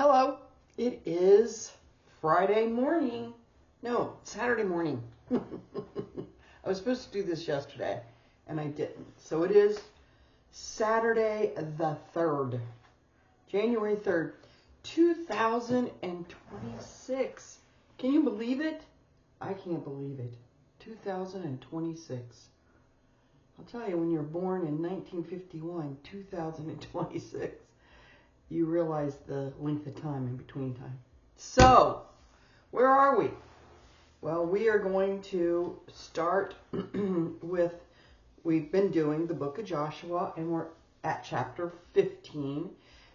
Hello, it is Friday morning. No, Saturday morning. I was supposed to do this yesterday, and I didn't. So it is Saturday the 3rd, January 3rd, 2026. Can you believe it? I can't believe it. 2026. I'll tell you, when you're born in 1951, 2026, you realize the length of time in between time. So, where are we? Well, we are going to start with, we've been doing the book of Joshua, and we're at chapter 15.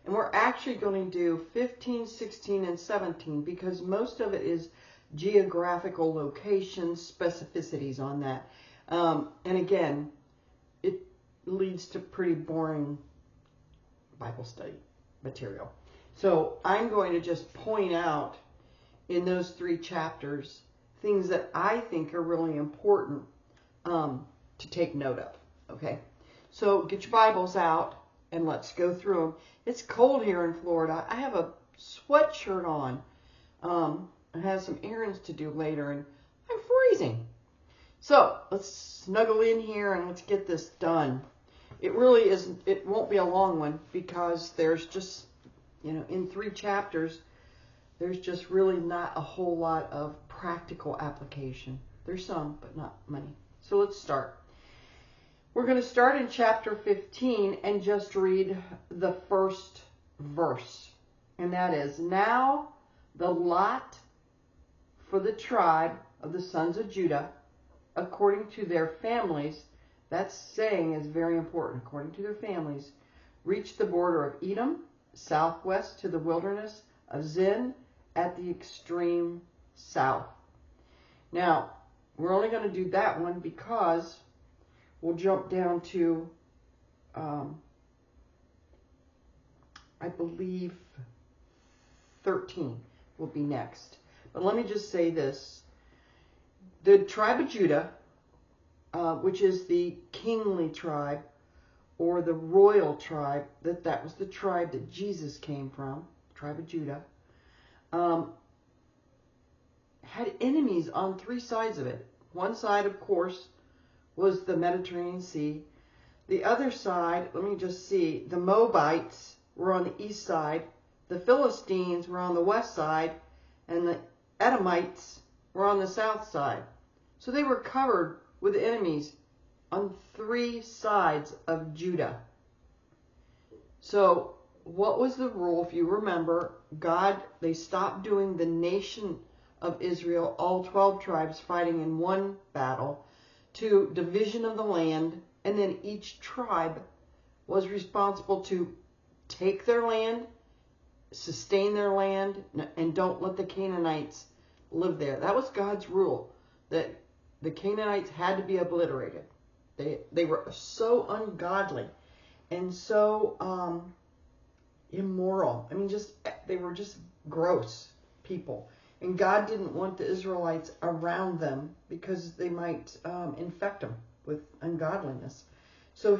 And we're actually going to do 15, 16, and 17 because most of it is geographical locations, specificities on that. And again, it leads to pretty boring Bible study material. So I'm going to just point out in those 3 chapters things that I think are really important to take note of. Okay, so get your Bibles out and let's go through them. It's cold here in Florida. I have a sweatshirt on. I have some errands to do later and I'm freezing. So let's snuggle in here and let's get this done. It really isn't, it won't be a long one because there's just, in 3 chapters, there's just really not a whole lot of practical application. There's some, but not many. So let's start. We're going to start in chapter 15 and just read the first verse. And that is, now the lot for the tribe of the sons of Judah, according to their families, that saying is very important, according to their families, reached the border of Edom, southwest to the wilderness of Zin at the extreme south. Now, we're only going to do that one because we'll jump down to, I believe, 13 will be next. But let me just say this. The tribe of Judah, which is the kingly tribe or the royal tribe, that was the tribe that Jesus came from, tribe of Judah, had enemies on 3 sides of it. One side, of course, was the Mediterranean Sea. The other side, let me just see, the Moabites were on the east side, the Philistines were on the west side, and the Edomites were on the south side. So they were covered with enemies on 3 sides of Judah. So what was the rule? If you remember, they stopped doing the nation of Israel, all 12 tribes fighting in one battle, to division of the land, and then each tribe was responsible to take their land, sustain their land, and don't let the Canaanites live there. That was God's rule, that the Canaanites had to be obliterated. They were so ungodly and so immoral. I mean, they were just gross people. And God didn't want the Israelites around them because they might infect them with ungodliness. So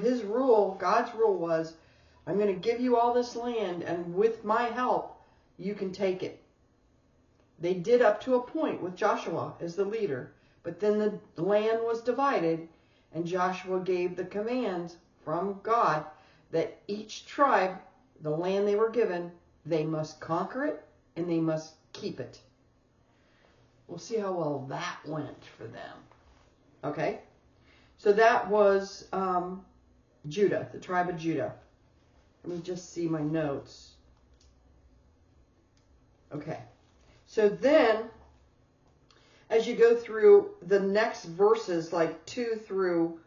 God's rule was, I'm going to give you all this land, and with my help, you can take it. They did up to a point with Joshua as the leader, but then the land was divided, and Joshua gave the commands from God that each tribe, the land they were given, they must conquer it and they must keep it. We'll see how well that went for them. Okay? So that was Judah, the tribe of Judah. Let me just see my notes. Okay. So then, as you go through the next verses, like 2 through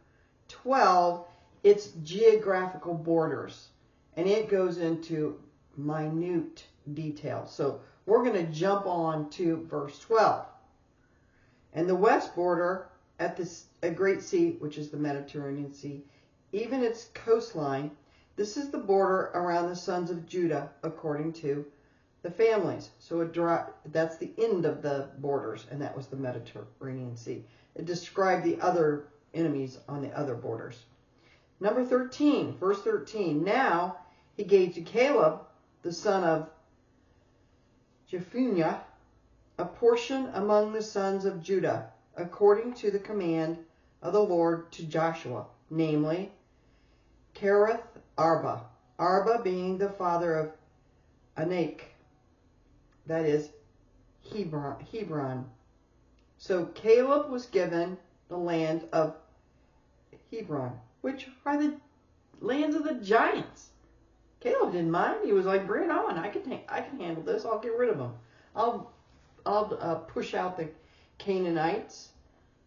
12, it's geographical borders. And it goes into minute detail. So we're going to jump on to verse 12. And the west border at a great sea, which is the Mediterranean Sea, even its coastline, this is the border around the sons of Judah according to the families. So that's the end of the borders, and that was the Mediterranean Sea. It described the other enemies on the other borders. Number 13, verse 13. Now he gave to Caleb, the son of Jephunneh, a portion among the sons of Judah, according to the command of the Lord to Joshua, namely, Kiriath Arba, Arba being the father of Anak, that is, Hebron. So Caleb was given the land of Hebron, which are the lands of the giants. Caleb didn't mind. He was like, bring it on. I can handle this. I'll get rid of them. I'll push out the Canaanites,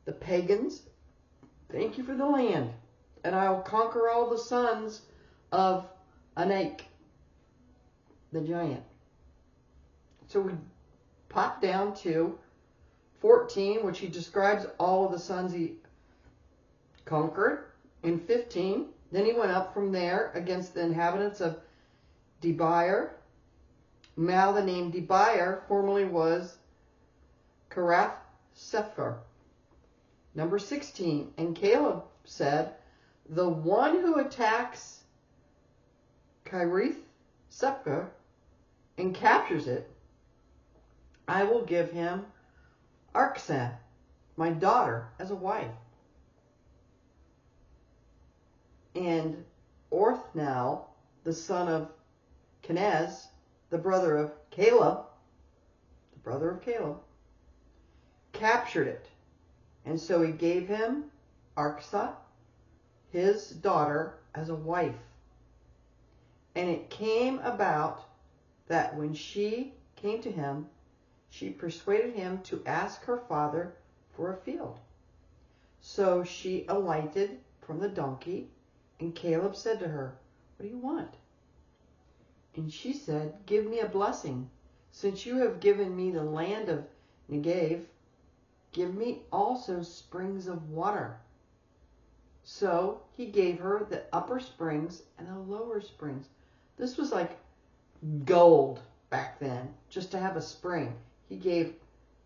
the pagans. Thank you for the land. And I'll conquer all the sons of Anak, the giant. So we pop down to 14, which he describes all of the sons he conquered. In 15, then he went up from there against the inhabitants of Debir. Now the name Debir formerly was Kiriath Sefer. Number 16, and Caleb said, the one who attacks Kiriath Sefer and captures it, I will give him Arksah, my daughter, as a wife. And Orthnow, the son of Kenaz, the brother of Caleb, captured it. And so he gave him Arksah, his daughter, as a wife. And it came about that when she came to him, she persuaded him to ask her father for a field. So she alighted from the donkey, and Caleb said to her, what do you want? And she said, give me a blessing. Since you have given me the land of Negev, give me also springs of water. So he gave her the upper springs and the lower springs. This was like gold back then, just to have a spring. He gave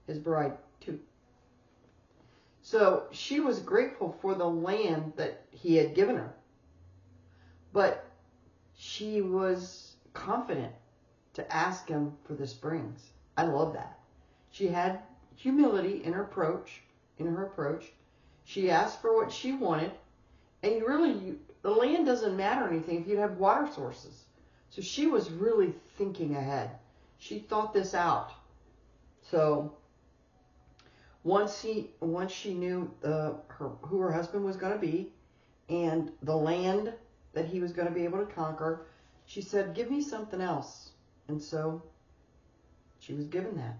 his bride too. So she was grateful for the land that he had given her. But she was confident to ask him for the springs. I love that. She had humility in her approach. She asked for what she wanted. And the land doesn't matter anything if you have water sources. So she was really thinking ahead. She thought this out. So once she knew who her husband was going to be and the land that he was going to be able to conquer, she said, give me something else. And so she was given that.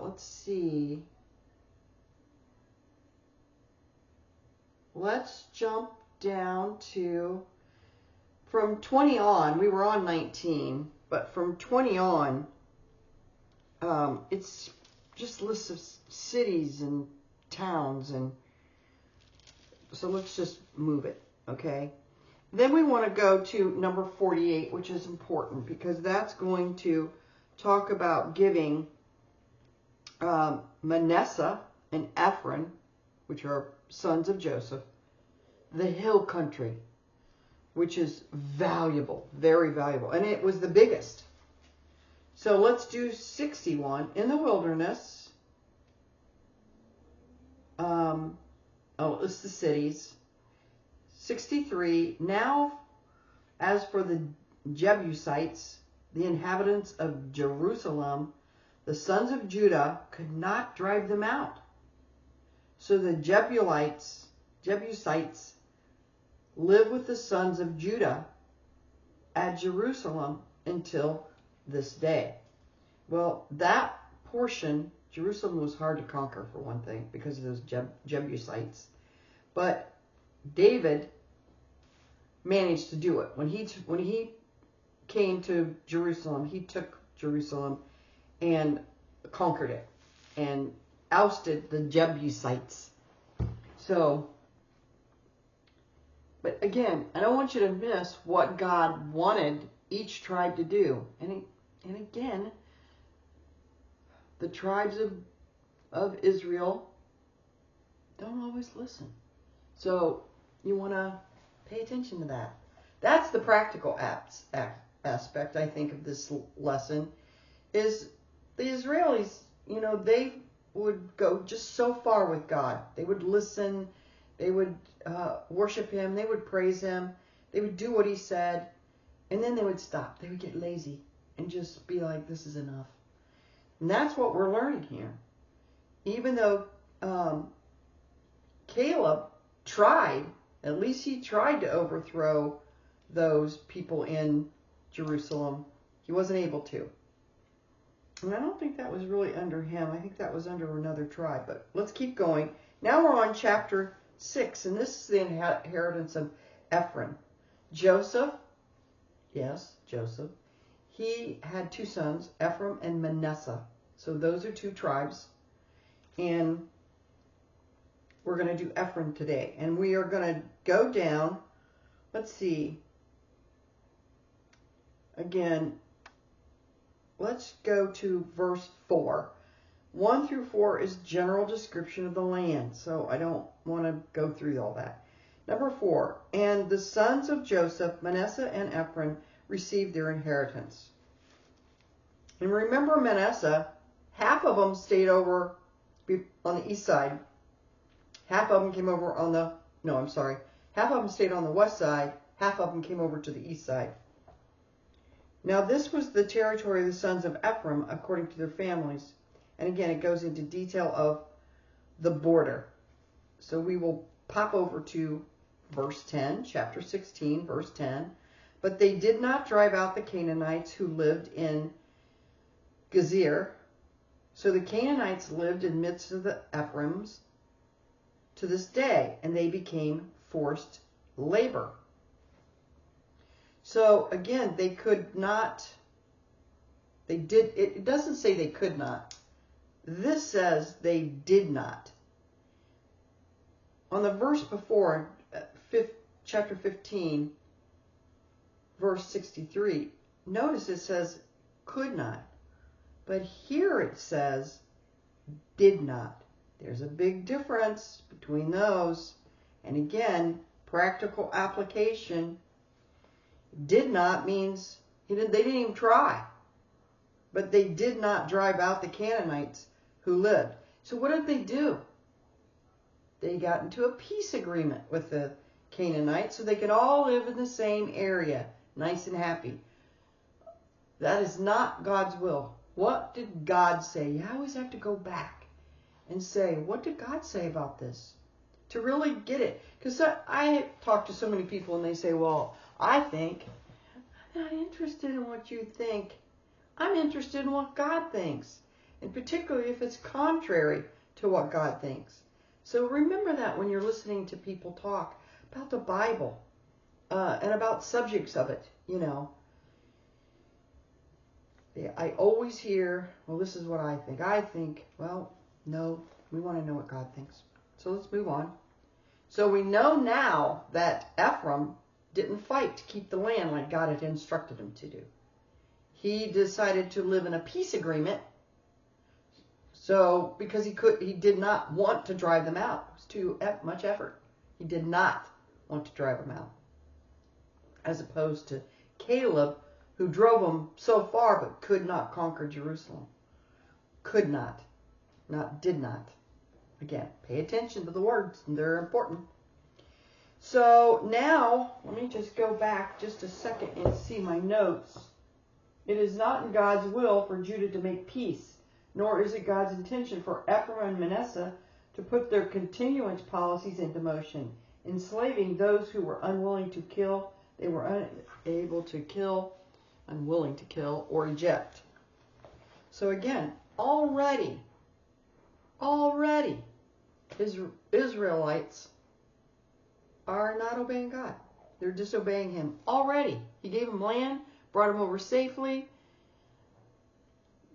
Let's see. Let's jump down to, from 20 on, we were on 19, but from 20 on, it's just lists of cities and towns, and so let's just move it, okay? Then we want to go to number 48, which is important because that's going to talk about giving Manasseh and Ephraim, which are sons of Joseph, the hill country, which is valuable, very valuable, and it was the biggest. So let's do 61. In the wilderness, it's the cities. 63. Now, as for the Jebusites, the inhabitants of Jerusalem, the sons of Judah could not drive them out. So the Jebusites live with the sons of Judah at Jerusalem until this day. Well, that portion, Jerusalem was hard to conquer for one thing because of those Jebusites. But David managed to do it. When he came to Jerusalem, he took Jerusalem and conquered it and ousted the Jebusites. So, but again, I don't want you to miss what God wanted each tribe to do. And again, the tribes of Israel don't always listen. So you want to pay attention to that. That's the practical aspect, I think, of this lesson is the Israelis, they would go just so far with God. They would listen. They would worship Him. They would praise Him. They would do what He said. And then they would stop. They would get lazy and just be like, this is enough. And that's what we're learning here. Even though Caleb tried, at least he tried to overthrow those people in Jerusalem, he wasn't able to. And I don't think that was really under him. I think that was under another tribe. But let's keep going. Now we're on chapter 6, and this is the inheritance of Ephraim. Joseph, he had 2 sons, Ephraim and Manasseh. So those are 2 tribes. And we're going to do Ephraim today. And we are going to go down, let's see, again, let's go to verse 4. 1 through 4 is general description of the land, so I don't want to go through all that. Number 4, and the sons of Joseph, Manasseh and Ephraim, received their inheritance. And remember Manasseh, half of them stayed over on the east side. Half of them came over on the, half of them stayed on the west side. Half of them came over to the east side. Now this was the territory of the sons of Ephraim according to their families. And again, it goes into detail of the border. So we will pop over to verse 10, chapter 16, verse 10. But they did not drive out the Canaanites who lived in Gezer. So the Canaanites lived in midst of the Ephraims to this day, and they became forced labor. So again, they could not, it doesn't say they could not. This says they did not. On the verse before, chapter 15, verse 63, notice it says could not. But here it says did not. There's a big difference between those. And again, practical application. Did not means they didn't even try. But they did not drive out the Canaanites who lived. So what did they do? They got into a peace agreement with the Canaanites so they could all live in the same area, nice and happy. That is not God's will. What did God say? You always have to go back and say, what did God say about this? To really get it. Because I talk to so many people and they say, well, I think. I'm not interested in what you think. I'm interested in what God thinks. And particularly if it's contrary to what God thinks. So remember that when you're listening to people talk about the Bible and about subjects of it, I always hear, well, this is what I think. I think, well, no, we want to know what God thinks. So let's move on. So we know now that Ephraim didn't fight to keep the land like God had instructed him to do. He decided to live in a peace agreement. So because he did not want to drive them out. It was too much effort. He did not want to drive them out. As opposed to Caleb, who drove them so far but could not conquer Jerusalem. Could not. Did not. Again, pay attention to the words. They're important. So now, let me just go back just a second and see my notes. It is not in God's will for Judah to make peace, nor is it God's intention for Ephraim and Manasseh to put their continuance policies into motion, enslaving those who were unwilling to kill. They were unable to kill, unwilling to kill, or eject. So again, already, Israelites are not obeying God. They're disobeying Him already. He gave them land, brought them over safely,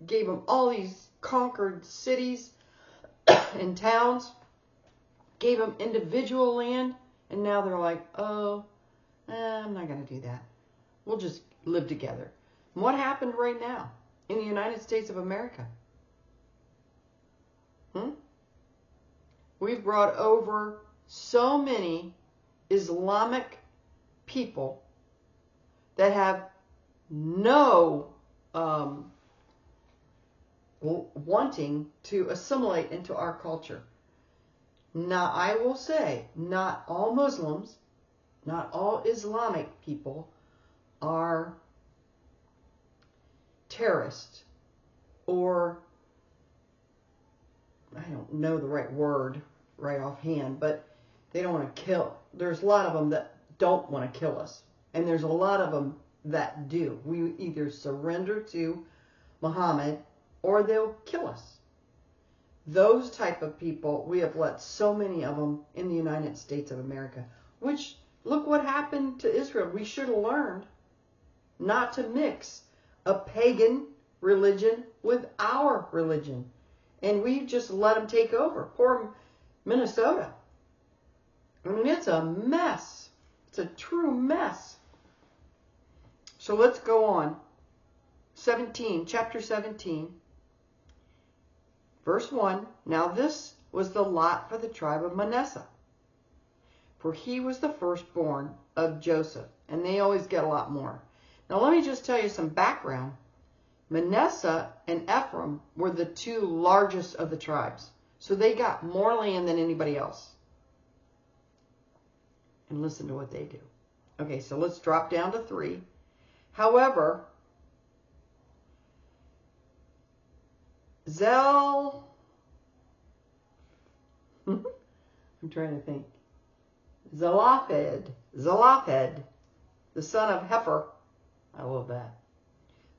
gave them all these conquered cities and towns, gave them individual land, and now they're like, I'm not going to do that. We'll just live together. And what happened right now in the United States of America? We've brought over so many Islamic people that have no wanting to assimilate into our culture. Now, I will say, not all Muslims, not all Islamic people are terrorists, or I don't know the right word right offhand, but they don't want to kill. There's a lot of them that don't want to kill us, and there's a lot of them that do. We either surrender to Muhammad or they'll kill us. Those type of people, we have let so many of them in the United States of America, which, look what happened to Israel. We should have learned not to mix a pagan religion with our religion. And we just let them take over. Poor Minnesota. I mean, it's a mess. It's a true mess. So let's go on. Chapter 17. Verse 1, now this was the lot for the tribe of Manasseh, for he was the firstborn of Joseph. And they always get a lot more. Now let me just tell you some background. Manasseh and Ephraim were the two largest of the tribes. So they got more land than anybody else. And listen to what they do. Okay, so let's drop down to 3. However, I'm trying to think. Zelophehad, the son of Hefer, I love that.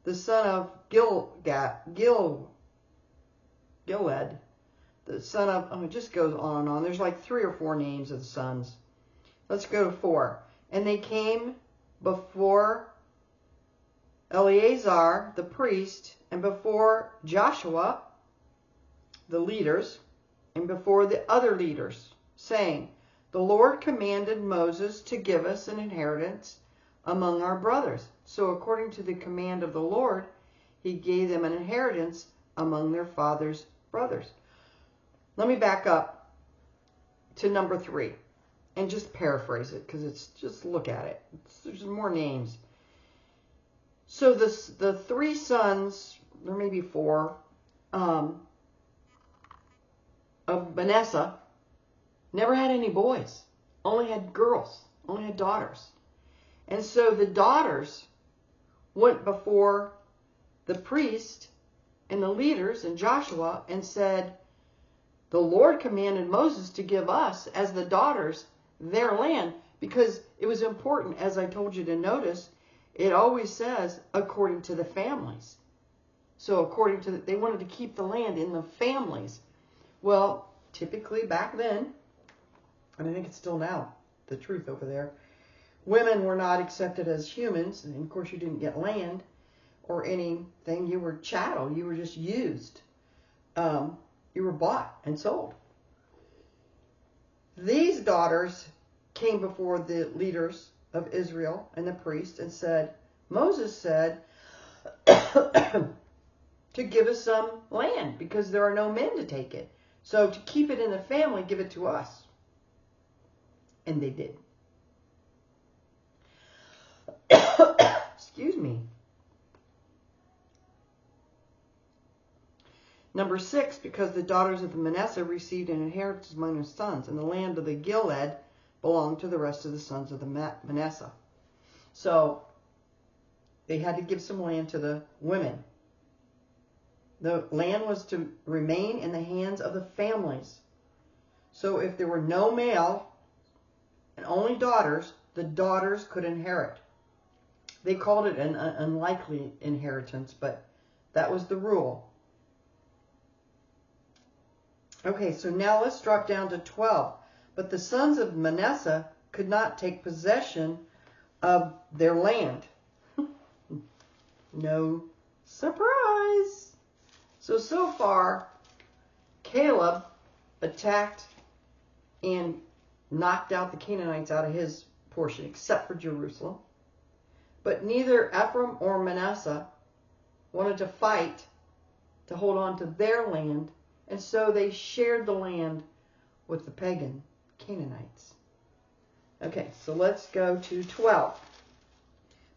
The son of Gilead, the son of, it just goes on and on. There's like 3 or 4 names of the sons. Let's go to 4. And they came before Eleazar, the priest, and before Joshua, the leaders, and before the other leaders, saying, the Lord commanded Moses to give us an inheritance among our brothers. So according to the command of the Lord, he gave them an inheritance among their father's brothers. Let me back up to number 3 and just paraphrase it, because it's just look at it. There's more names. So the 3 sons, there may be 4, of Manasseh never had any boys, only had girls, only had daughters. And so the daughters went before the priest and the leaders and Joshua and said, the Lord commanded Moses to give us, as the daughters, their land, because it was important, as I told you to notice, it always says according to the families. So according to, they wanted to keep the land in the families. Well, typically back then, and I think it's still now the truth over there, women were not accepted as humans, and of course you didn't get land or anything. You were chattel. You were just used. You were bought and sold. These daughters came before the leaders of Israel and the priest and said, Moses said to give us some land because there are no men to take it. So to keep it in the family, give it to us. And they did. Excuse me. Number 6, because the daughters of the Manasseh received an inheritance among their sons, and the land of the Gilead belonged to the rest of the sons of the Manasseh. So they had to give some land to the women. The land was to remain in the hands of the families. So if there were no male and only daughters, the daughters could inherit. They called it an unlikely inheritance, but that was the rule. Okay, so now let's drop down to 12. But the sons of Manasseh could not take possession of their land. No surprise. So far, Caleb attacked and knocked out the Canaanites out of his portion, except for Jerusalem. But neither Ephraim or Manasseh wanted to fight to hold on to their land, and so they shared the land with the pagan Canaanites. Okay, so let's go to 12.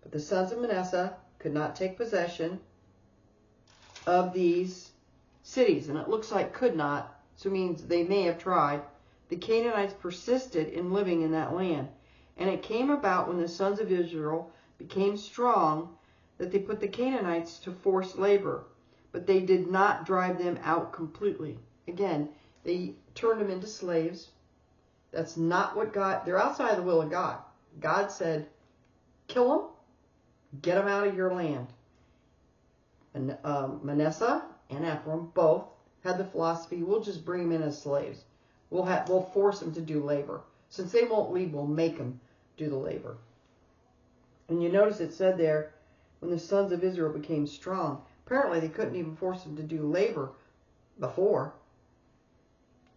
But the sons of Manasseh could not take possession of these cities. And it looks like could not, so it means they may have tried. The Canaanites persisted in living in that land. And it came about when the sons of Israel became strong that they put the Canaanites to forced labor. But they did not drive them out completely. Again, they turned them into slaves. That's not what God, they're outside the will of God. God said, kill them, get them out of your land. And Manasseh and Ephraim both had the philosophy, we'll just bring them in as slaves. We'll force them to do labor. Since they won't leave, we'll make them do the labor. And you notice it said there, when the sons of Israel became strong. Apparently they couldn't even force them to do labor before.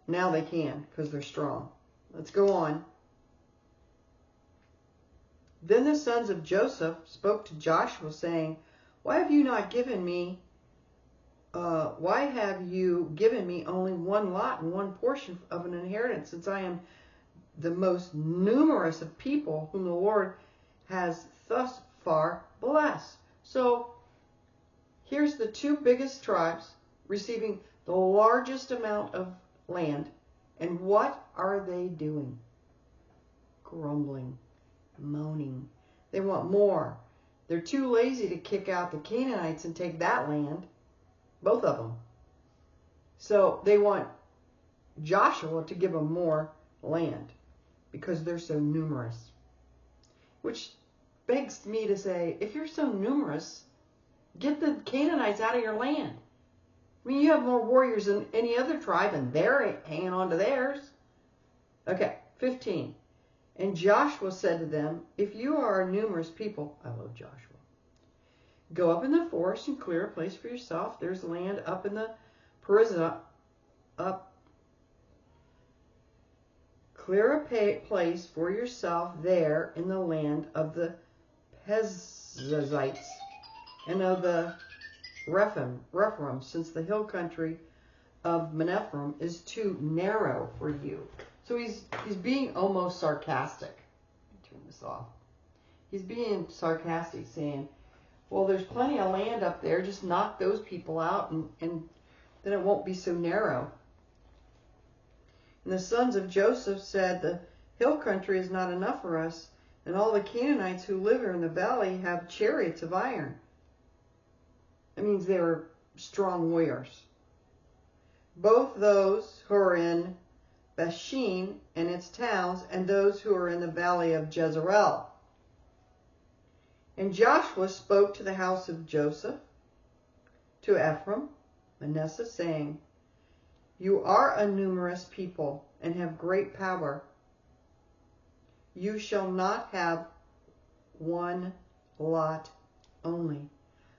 Now they can, because they're strong. Let's go on. Then the sons of Joseph spoke to Joshua, saying, why have you given me only one lot and one portion of an inheritance, since I am the most numerous of people whom the Lord has thus far blessed? So here's the two biggest tribes receiving the largest amount of land. And what are they doing? Grumbling, moaning. They want more. They're too lazy to kick out the Canaanites and take that land. Both of them. So they want Joshua to give them more land because they're so numerous. Which begs me to say, if you're so numerous, get the Canaanites out of your land. I mean, you have more warriors than any other tribe, and they're hanging on to theirs. Okay, 15. And Joshua said to them, if you are a numerous people, I love Joshua, go up in the forest and clear a place for yourself. There's land up in the Perizzites, clear a place for yourself there in the land of the Perizzites and of the Rephaim, since the hill country of Manasseh is too narrow for you. So he's being almost sarcastic. Let me turn this off. He's being sarcastic, saying, well, there's plenty of land up there. Just knock those people out, and then it won't be so narrow. And the sons of Joseph said, the hill country is not enough for us, and all the Canaanites who live here in the valley have chariots of iron. That means they were strong warriors. Both those who are in Bashan and its towns, and those who are in the valley of Jezreel. And Joshua spoke to the house of Joseph, to Ephraim, Manasseh, saying, you are a numerous people and have great power. You shall not have one lot only,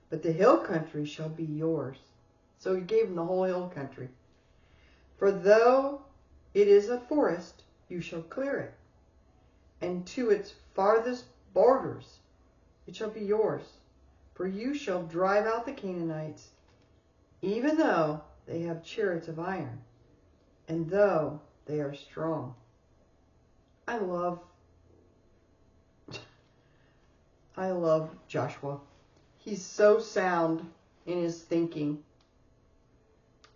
but the hill country shall be yours. So he gave them the whole hill country. For though it is a forest, you shall clear it, and to its farthest borders it shall be yours. For you shall drive out the Canaanites, even though they have chariots of iron, and though they are strong. I love Joshua. He's so sound in his thinking.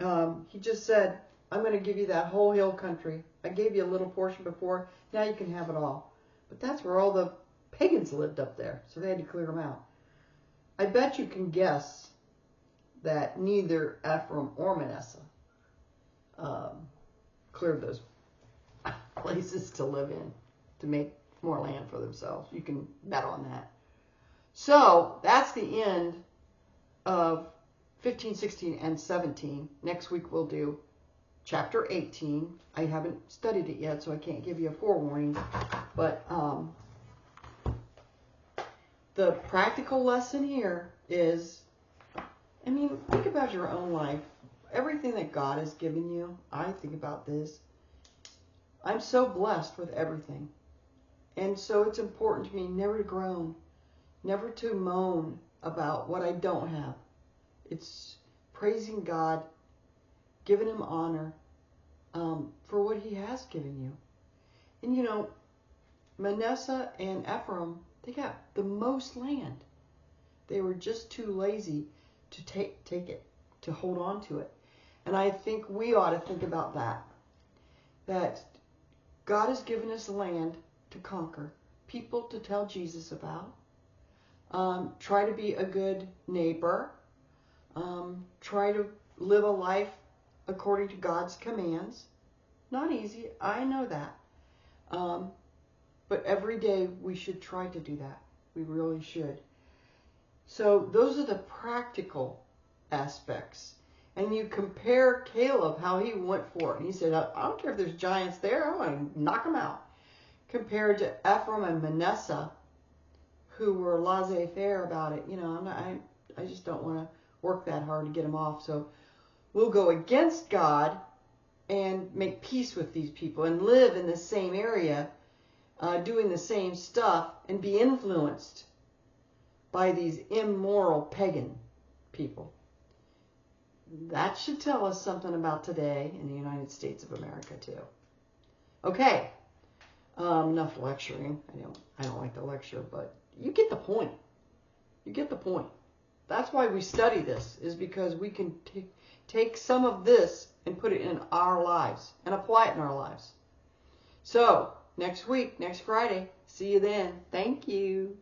He just said, I'm going to give you that whole hill country. I gave you a little portion before. Now you can have it all. But that's where all the pagans lived up there, so they had to clear them out. I bet you can guess that neither Ephraim or Manasseh cleared those places to live in to make more land for themselves. You can bet on that. So that's the end of 15, 16, and 17. Next week we'll do chapter 18. I haven't studied it yet, so I can't give you a forewarning. But the practical lesson here is, I mean, think about your own life. Everything that God has given you, I think about this. I'm so blessed with everything. And so it's important to me never to groan, never to moan about what I don't have. It's praising God, giving him honor for what he has given you. And you know, Manasseh and Ephraim, they got the most land. They were just too lazy to take it, to hold on to it. And I think we ought to think about that. That God has given us land to conquer, people to tell Jesus about. Try to be a good neighbor. Try to live a life according to God's commands. Not easy, I know that. But every day we should try to do that. We really should. So those are the practical aspects. And you compare Caleb, how he went for it. He said, I don't care if there's giants there, I'm going to knock them out. Compared to Ephraim and Manasseh, who were laissez-faire about it. I just don't want to work that hard to get them off. So we'll go against God and make peace with these people and live in the same area, doing the same stuff, and be influenced by these immoral pagan people. That should tell us something about today in the United States of America too. Okay, enough lecturing. I don't like to lecture, but you get the point. You get the point. That's why we study this, is because we can take some of this and put it in our lives and apply it in our lives. So, next week, next Friday, see you then. Thank you.